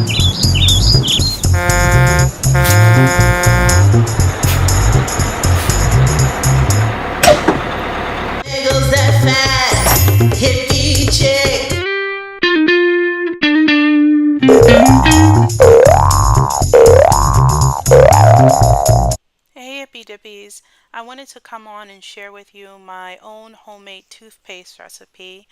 Goes that fat hippie chick. Hey Hippie Dippies, I wanted to come on and share with you my own homemade toothpaste recipe.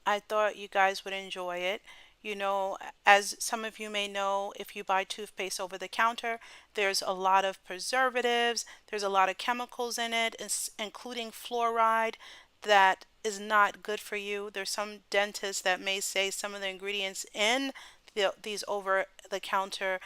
I thought you guys would enjoy it. You know, as some of you may know, if you buy toothpaste over the counter, there's a lot of preservatives, there's a lot of chemicals in it, including fluoride, that is not good for you. There's some dentists that may say some of the ingredients in these over the counter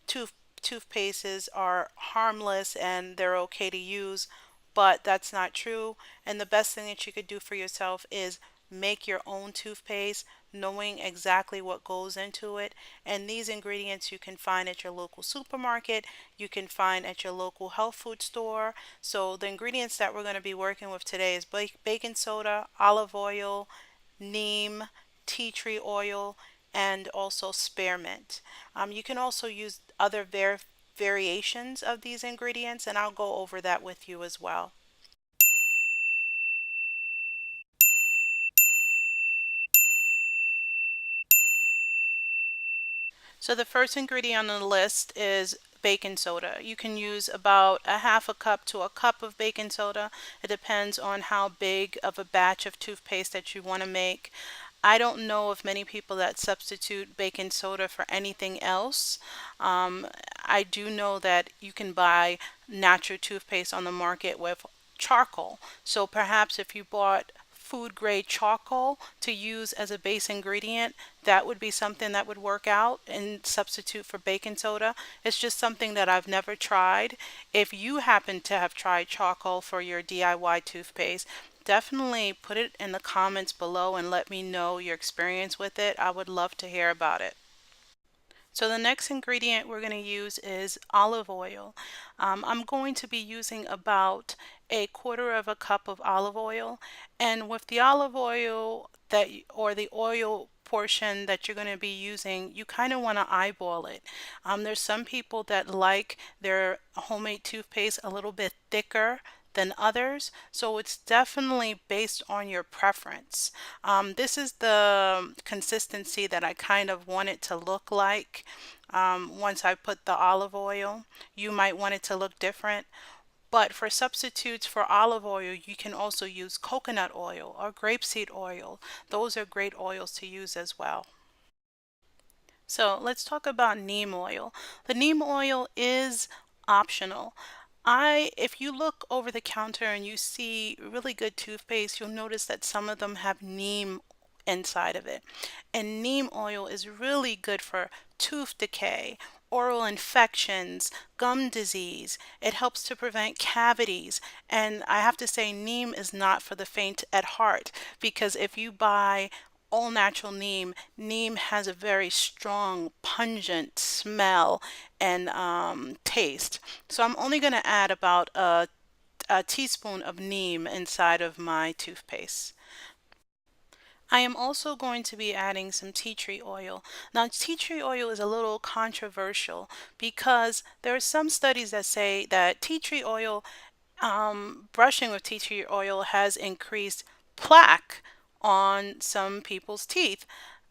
tooth toothpastes are harmless and they're okay to use, but that's not true. And the best thing that you could do for yourself is make your own toothpaste, knowing exactly what goes into it. And these ingredients you can find at your local supermarket, you can find at your local health food store. So the ingredients that we're going to be working with today is baking soda, olive oil, neem, tea tree oil, and also spearmint. You can also use other variations of these ingredients, and I'll go over that with you as well. So the first ingredient on the list is baking soda. You can use about a half a cup to a cup of baking soda. It depends on how big of a batch of toothpaste that you want to make. I don't know of many people that substitute baking soda for anything else. I do know that you can buy natural toothpaste on the market with charcoal. So perhaps if you bought food grade charcoal to use as a base ingredient, that would be something that would work out and substitute for baking soda. It's just something that I've never tried. If you happen to have tried charcoal for your DIY toothpaste, definitely put it in the comments below and let me know your experience with it. I would love to hear about it. So the next ingredient we're going to use is olive oil. I'm going to be using about a quarter of a cup of olive oil, and with the olive oil or the oil portion that you're going to be using, you kind of want to eyeball it. There's some people that like their homemade toothpaste a little bit thicker than others, so it's definitely based on your preference. This is the consistency that I kind of want it to look like once I put the olive oil. You might want it to look different, but for substitutes for olive oil, you can also use coconut oil or grapeseed oil. Those are great oils to use as well. So let's talk about neem oil. The neem oil is optional. If you look over the counter and you see really good toothpaste, you'll notice that some of them have neem inside of it. And neem oil is really good for tooth decay, oral infections, gum disease. It helps to prevent cavities. And I have to say, neem is not for the faint at heart, because if you buy all natural neem, neem has a very strong, pungent smell and taste. So I'm only going to add about a teaspoon of neem inside of my toothpaste. I am also going to be adding some tea tree oil. Now, tea tree oil is a little controversial because there are some studies that say that tea tree oil, brushing with tea tree oil has increased plaque on some people's teeth.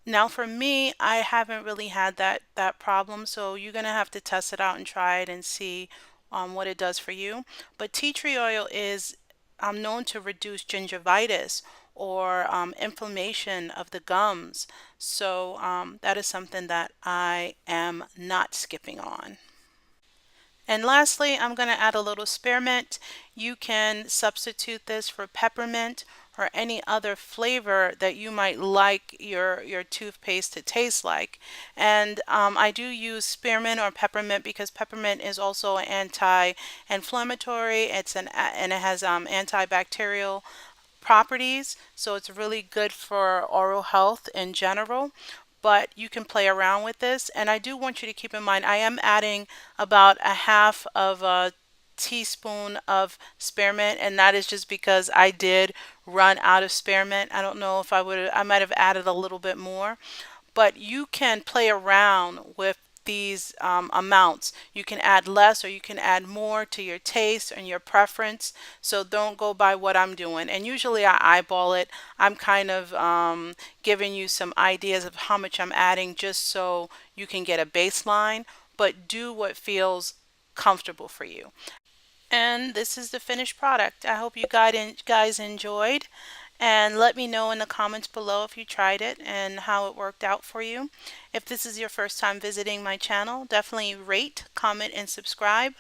Now, for me, I haven't really had that problem, so you're gonna have to test it out and try it and see what it does for you. But tea tree oil is known to reduce gingivitis or inflammation of the gums. So that is something that I am not skipping on. And lastly, I'm going to add a little spearmint. You can substitute this for peppermint or any other flavor that you might like your toothpaste to taste like. And I do use spearmint or peppermint because peppermint is also anti-inflammatory. And it has antibacterial properties, so it's really good for oral health in general. But you can play around with this, and I do want you to keep in mind I am adding about a half of a teaspoon of spearmint, and that is just because I did run out of spearmint. I don't know if I might have added a little bit more, but you can play around with these amounts. You can add less or you can add more to your taste and your preference. So don't go by what I'm doing. And usually I eyeball it. I'm kind of giving you some ideas of how much I'm adding just so you can get a baseline, but do what feels comfortable for you. And this is the finished product. I hope you guys enjoyed. And let me know in the comments below if you tried it and how it worked out for you. If this is your first time visiting my channel, definitely rate, comment, and subscribe.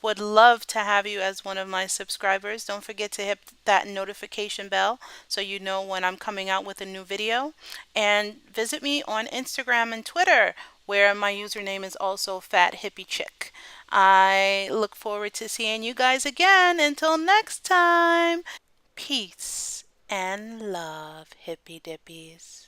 Would love to have you as one of my subscribers. Don't forget to hit that notification bell so you know when I'm coming out with a new video. And visit me on Instagram and Twitter, where my username is also Fat Hippie Chick. I look forward to seeing you guys again. Until next time, peace and love, hippy dippies.